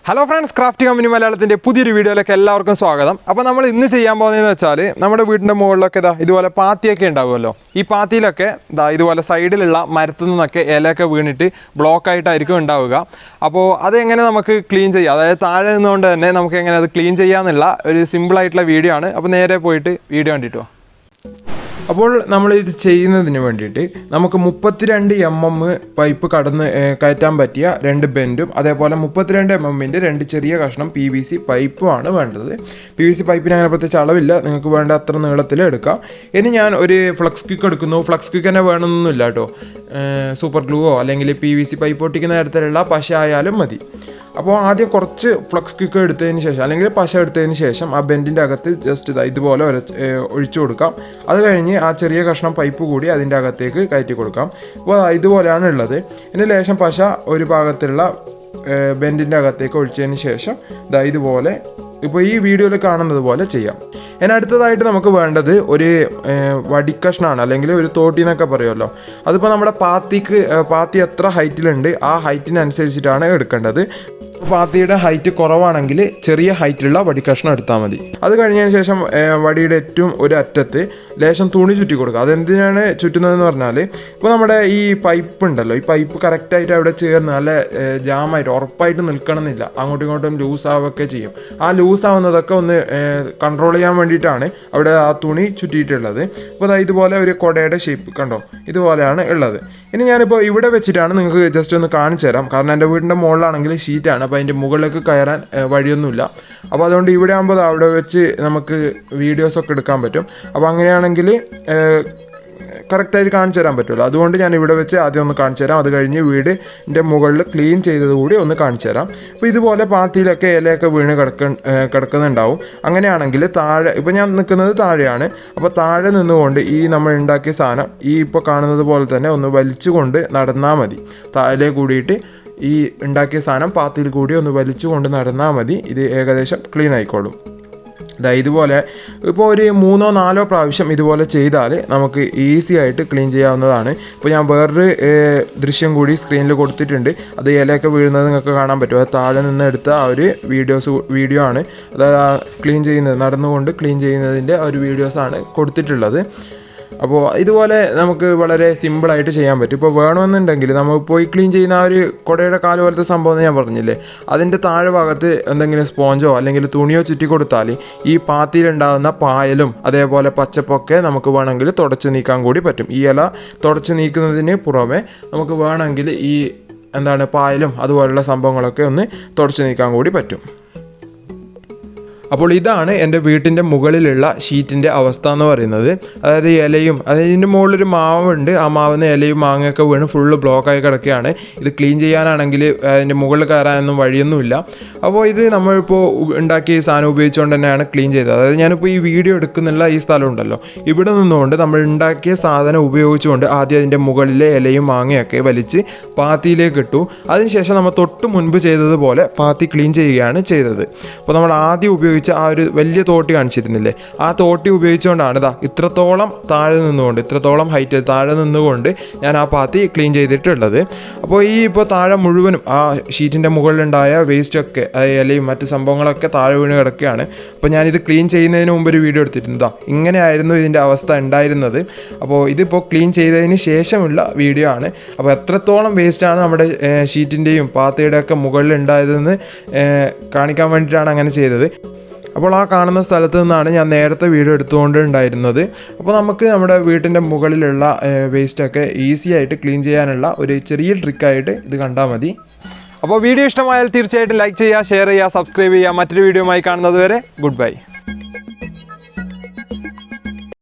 Hello friends, craft company മലയാളത്തിൻ്റെ പുതിയൊരു വീഡിയോയിലേക്ക് എല്ലാവർക്കും സ്വാഗതം. അപ്പോൾ നമ്മൾ ഇന്ന് ചെയ്യാൻ പോകുന്നതെന്ന് വെച്ചാൽ നമ്മുടെ വീടിൻ്റെ മുകളിലൊക്കെ ഇതുപോലെ പാത്തിയൊക്കെ ഉണ്ടാവുമല്ലോ. ഈ പാത്തിയിലൊക്കെ ഇതുപോലെ സൈഡിലുള്ള മരത്തിൽ നിന്നൊക്കെ ഇലയൊക്കെ വീണിട്ട് ബ്ലോക്കായിട്ടായിരിക്കും ഉണ്ടാവുക. അപ്പോൾ അതെങ്ങനെ നമുക്ക് ക്ലീൻ ചെയ്യാം, അതായത് താഴെ നിന്നുകൊണ്ട് തന്നെ നമുക്ക് എങ്ങനെ അത് ക്ലീൻ ചെയ്യാമെന്നുള്ള ഒരു സിമ്പിളായിട്ടുള്ള വീഡിയോ ആണ്. അപ്പോൾ നേരെ പോയിട്ട് വീഡിയോ കണ്ടിട്ടോ. അപ്പോൾ നമ്മളിത് ചെയ്യുന്നതിന് വേണ്ടിയിട്ട് നമുക്ക് 32 mm പൈപ്പ് കയറ്റാൻ പറ്റിയ 2 ബെൻഡും അതേപോലെ 32 mm 2 ചെറിയ കഷ്ണം PVC പൈപ്പുമാണ് വേണ്ടത്. PVC പൈപ്പിന് അങ്ങനെ പ്രത്യേകിച്ച് അളവില്ല, നിങ്ങൾക്ക് വേണ്ട അത്ര നീളത്തിൽ എടുക്കാം. ഇനി ഞാൻ ഒരു ഫ്ലക്സ് ക്വിക്ക് എടുക്കുന്നു. ഫ്ലക്സ് ക്വിക്ക് തന്നെ വേണമെന്നൊന്നുമില്ല കേട്ടോ, സൂപ്പർ ഗ്ലൂവോ അല്ലെങ്കിൽ PVC പൈപ്പ് ഒട്ടിക്കുന്ന തരത്തിലുള്ള പശ ആയാലും മതി. അപ്പോൾ ആദ്യം കുറച്ച് ഫ്ലക്സ് ക്വിക്ക് എടുത്തതിന് ശേഷം അല്ലെങ്കിൽ പശ എടുത്തതിന് ശേഷം ആ ബെൻഡിൻ്റെ അകത്ത് ജസ്റ്റ് ഇതുപോലെ ഒഴിച്ചു കൊടുക്കാം. അത് കഴിഞ്ഞ് ആ ചെറിയ കഷ്ണം പൈപ്പ് കൂടി അതിൻ്റെ അകത്തേക്ക് കയറ്റി കൊടുക്കാം. അപ്പോൾ ഇതുപോലെയാണ് ഉള്ളത്. ഇനി ലേശം പശ ഒരു ഭാഗത്തുള്ള ബെൻഡിൻ്റെ അകത്തേക്ക് ഒഴിച്ചതിന് ശേഷം ഇതുപോലെ ഇപ്പോൾ ഈ വീഡിയോയിൽ കാണുന്നത് പോലെ ചെയ്യാം. ഇനി അടുത്തതായിട്ട് നമുക്ക് വേണ്ടത് ഒരു വടിക്കഷ്ണമാണ്, അല്ലെങ്കിൽ ഒരു തോട്ടി എന്നൊക്കെ പറയുമല്ലോ. അതിപ്പോൾ നമ്മുടെ പാത്തി എത്ര ഹൈറ്റിലുണ്ട് ആ ഹൈറ്റിനനുസരിച്ചിട്ടാണ് എടുക്കേണ്ടത്. പാത്തിയുടെ ഹൈറ്റ് കുറവാണെങ്കിൽ ചെറിയ ഹൈറ്റിലുള്ള വടിക്കഷ്ണം എടുത്താൽ മതി. അത് കഴിഞ്ഞതിന് ശേഷം വടിയുടെ ഏറ്റവും ഒരു അറ്റത്ത് ലേശം തുണി ചുറ്റി കൊടുക്കുക. അതെന്തിനാണ് ചുറ്റുന്നതെന്ന് പറഞ്ഞാൽ, ഇപ്പോൾ നമ്മുടെ ഈ പൈപ്പ് ഉണ്ടല്ലോ, ഈ പൈപ്പ് കറക്റ്റായിട്ട് അവിടെ ചേർന്ന് നല്ല ജാമായിട്ട് ഉറപ്പായിട്ട് നിൽക്കണമെന്നില്ല, അങ്ങോട്ടും ഇങ്ങോട്ടും ലൂസ് ആവുകയൊക്കെ ചെയ്യും. ആ ലൂസ് ആവുന്നതൊക്കെ ഒന്ന് കൺട്രോൾ ചെയ്യാൻ വേണ്ടിയിട്ടാണ് അവിടെ ആ തുണി ചുറ്റിയിട്ടുള്ളത്. അപ്പോൾ ഇതുപോലെ ഒരു കുടയുടെ ഷേപ്പ് കണ്ടോ, ഇതുപോലെയാണ് ഉള്ളത്. ഇനി ഞാനിപ്പോൾ ഇവിടെ വെച്ചിട്ടാണ് നിങ്ങൾക്ക് ജസ്റ്റ് ഒന്ന് കാണിച്ചു തരാം. കാരണം എൻ്റെ വീടിൻ്റെ മുകളിലാണെങ്കിൽ ഷീറ്റാണ്, അപ്പോൾ അതിൻ്റെ മുകളിലേക്ക് കയറാൻ വഴിയൊന്നുമില്ല. അപ്പോൾ അതുകൊണ്ട് ഇവിടെ ആകുമ്പോൾ അവിടെ വെച്ച് നമുക്ക് വീഡിയോസൊക്കെ എടുക്കാൻ പറ്റും. അപ്പോൾ അങ്ങനെയാണെങ്കിൽ കറക്റ്റായിട്ട് കാണിച്ചു തരാൻ പറ്റുമല്ലോ. അതുകൊണ്ട് ഞാൻ ഇവിടെ വെച്ച് ആദ്യം ഒന്ന് കാണിച്ചു തരാം. അത് കഴിഞ്ഞ് വീടിൻ്റെ മുകളിൽ ക്ലീൻ ചെയ്തത് കൂടി ഒന്ന് കാണിച്ചു തരാം. അപ്പോൾ ഇതുപോലെ പാത്തിയിലൊക്കെ ഇലയൊക്കെ വീണ് കിടക്കുന്നുണ്ടാവും. അങ്ങനെയാണെങ്കിൽ താഴെ, ഇപ്പോൾ ഞാൻ നിൽക്കുന്നത് താഴെയാണ്, അപ്പോൾ താഴെ നിന്നുകൊണ്ട് ഈ നമ്മൾ ഉണ്ടാക്കിയ സാധനം ഈ ഇപ്പോൾ കാണുന്നത് പോലെ തന്നെ ഒന്ന് വലിച്ചുകൊണ്ട് നടന്നാൽ മതി. താഴെ കൂടിയിട്ട് ഈ ഉണ്ടാക്കിയ സാധനം പാത്തിയിൽ കൂടി ഒന്ന് വലിച്ചുകൊണ്ട് നടന്നാൽ മതി. ഇത് ഏകദേശം ക്ലീൻ ആയിക്കോളും. ഇതുപോലെ ഇപ്പോൾ ഒരു 3-4 പ്രാവശ്യം ഇതുപോലെ ചെയ്താൽ നമുക്ക് ഈസി ആയിട്ട് ക്ലീൻ ചെയ്യാവുന്നതാണ്. ഇപ്പോൾ ഞാൻ വേറൊരു ദൃശ്യം കൂടി സ്ക്രീനിൽ കൊടുത്തിട്ടുണ്ട്. അത് ഇലയൊക്കെ വീഴുന്നത് നിങ്ങൾക്ക് കാണാൻ പറ്റും. അത് താഴെ നിന്ന് എടുത്ത ആ ഒരു വീഡിയോ ആണ്. അതായത് ക്ലീൻ ചെയ്യുന്നത്, നടന്നുകൊണ്ട് ക്ലീൻ ചെയ്യുന്നതിൻ്റെ ഒരു വീഡിയോസാണ് കൊടുത്തിട്ടുള്ളത്. അപ്പോൾ ഇതുപോലെ നമുക്ക് വളരെ സിമ്പിളായിട്ട് ചെയ്യാൻ പറ്റും. ഇപ്പോൾ വേണമെന്നുണ്ടെങ്കിൽ നമ്മൾ പോയി ക്ലീൻ ചെയ്യുന്ന ആ ഒരു കുടയുടെ കാല് പോലത്തെ സംഭവം ഞാൻ പറഞ്ഞില്ലേ, അതിൻ്റെ താഴെ ഭാഗത്ത് എന്തെങ്കിലും സ്പോഞ്ചോ അല്ലെങ്കിൽ തുണിയോ ചുറ്റി കൊടുത്താൽ ഈ പാത്തിയിലുണ്ടാകുന്ന പായലും അതേപോലെ പച്ചപ്പൊക്കെ നമുക്ക് വേണമെങ്കിൽ തുടച്ച് നീക്കാൻ കൂടി പറ്റും. ഈ ഇല തുടച്ച് നീക്കുന്നതിന് പുറമെ നമുക്ക് വേണമെങ്കിൽ ഈ പായലും അതുപോലുള്ള സംഭവങ്ങളൊക്കെ ഒന്ന് തുടച്ച് നീക്കാൻ കൂടി പറ്റും. അപ്പോൾ ഇതാണ് എൻ്റെ വീട്ടിൻ്റെ മുകളിലുള്ള ഷീറ്റിൻ്റെ അവസ്ഥ എന്ന് പറയുന്നത്. അതായത് ഇലയും, അതിൻ്റെ മുകളിലൊരു മാവുണ്ട്, ആ മാവിന്ന് ഇലയും മാങ്ങയൊക്കെ വീണ് ഫുള്ള് ബ്ലോക്കായി കിടക്കുകയാണ്. ഇത് ക്ലീൻ ചെയ്യാനാണെങ്കിൽ അതിൻ്റെ മുകളിൽ കയറാനൊന്നും വഴിയൊന്നുമില്ല. അപ്പോൾ ഇത് നമ്മളിപ്പോൾ ഉണ്ടാക്കിയ ഈ സാധനം ഉപയോഗിച്ചുകൊണ്ട് തന്നെയാണ് ക്ലീൻ ചെയ്തത്. അതായത് ഞാനിപ്പോൾ ഈ വീഡിയോ എടുക്കുന്നുള്ള ഈ സ്ഥലം ഉണ്ടല്ലോ, ഇവിടെ നിന്നുകൊണ്ട് നമ്മൾ ഉണ്ടാക്കിയ സാധനം ഉപയോഗിച്ചുകൊണ്ട് ആദ്യം അതിൻ്റെ മുകളിലെ ഇലയും മാങ്ങയൊക്കെ വലിച്ച് പാത്തിയിലേക്ക് ഇട്ടു. അതിനുശേഷം നമ്മൾ തൊട്ട് മുൻപ് ചെയ്തതുപോലെ പാത്തി ക്ലീൻ ചെയ്യുകയാണ് ചെയ്തത്. അപ്പോൾ നമ്മൾ ആദ്യം ഉപയോഗിച്ച ആ ഒരു വലിയ തോട്ടി കാണിച്ചിരുന്നില്ലേ, ആ തോട്ടി ഉപയോഗിച്ചുകൊണ്ടാണ് ഇത്രത്തോളം താഴെ നിന്നുകൊണ്ട്, ഇത്രത്തോളം ഹൈറ്റിൽ താഴെ നിന്നുകൊണ്ട് ഞാൻ ആ പാത്തി ക്ലീൻ ചെയ്തിട്ടുള്ളത്. അപ്പോൾ ഇപ്പോൾ താഴെ മുഴുവനും ആ ഷീറ്റിൻ്റെ മുകളിലുണ്ടായ വേസ്റ്റൊക്കെ, ഇലയും മറ്റ് സംഭവങ്ങളൊക്കെ താഴെ വീണ് കിടക്കുകയാണ്. അപ്പോൾ ഞാനിത് ക്ലീൻ ചെയ്യുന്നതിന് മുമ്പ് ഒരു വീഡിയോ എടുത്തിരുന്നു. ഇങ്ങനെയായിരുന്നു ഇതിൻ്റെ അവസ്ഥ ഉണ്ടായിരുന്നത്. അപ്പോൾ ഇതിപ്പോൾ ക്ലീൻ ചെയ്തതിന് ശേഷമുള്ള വീഡിയോ ആണ്. അപ്പോൾ എത്രത്തോളം വേസ്റ്റാണ് നമ്മുടെ ഷീറ്റിൻ്റെയും പാത്തിയുടെ ഒക്കെ മുകളിൽ ഉണ്ടായതെന്ന് കാണിക്കാൻ വേണ്ടിയിട്ടാണ് അങ്ങനെ ചെയ്തത്. അപ്പോൾ ആ കാണുന്ന സ്ഥലത്ത് നിന്നാണ് ഞാൻ നേരത്തെ വീഡിയോ എടുത്തുകൊണ്ടുണ്ടായിരുന്നത്. അപ്പോൾ നമുക്ക് നമ്മുടെ വീട്ടിൻ്റെ മുകളിലുള്ള വേസ്റ്റൊക്കെ ഈസി ആയിട്ട് ക്ലീൻ ചെയ്യാനുള്ള ഒരു ചെറിയ ട്രിക്കായിട്ട് ഇത് കണ്ടാൽ മതി. അപ്പോൾ വീഡിയോ ഇഷ്ടമായാൽ തീർച്ചയായിട്ടും ലൈക്ക് ചെയ്യുക, ഷെയർ ചെയ്യുക, സബ്സ്ക്രൈബ് ചെയ്യുക. മറ്റൊരു വീഡിയോയുമായി കാണുന്നത് വരെ ഗുഡ് ബൈ.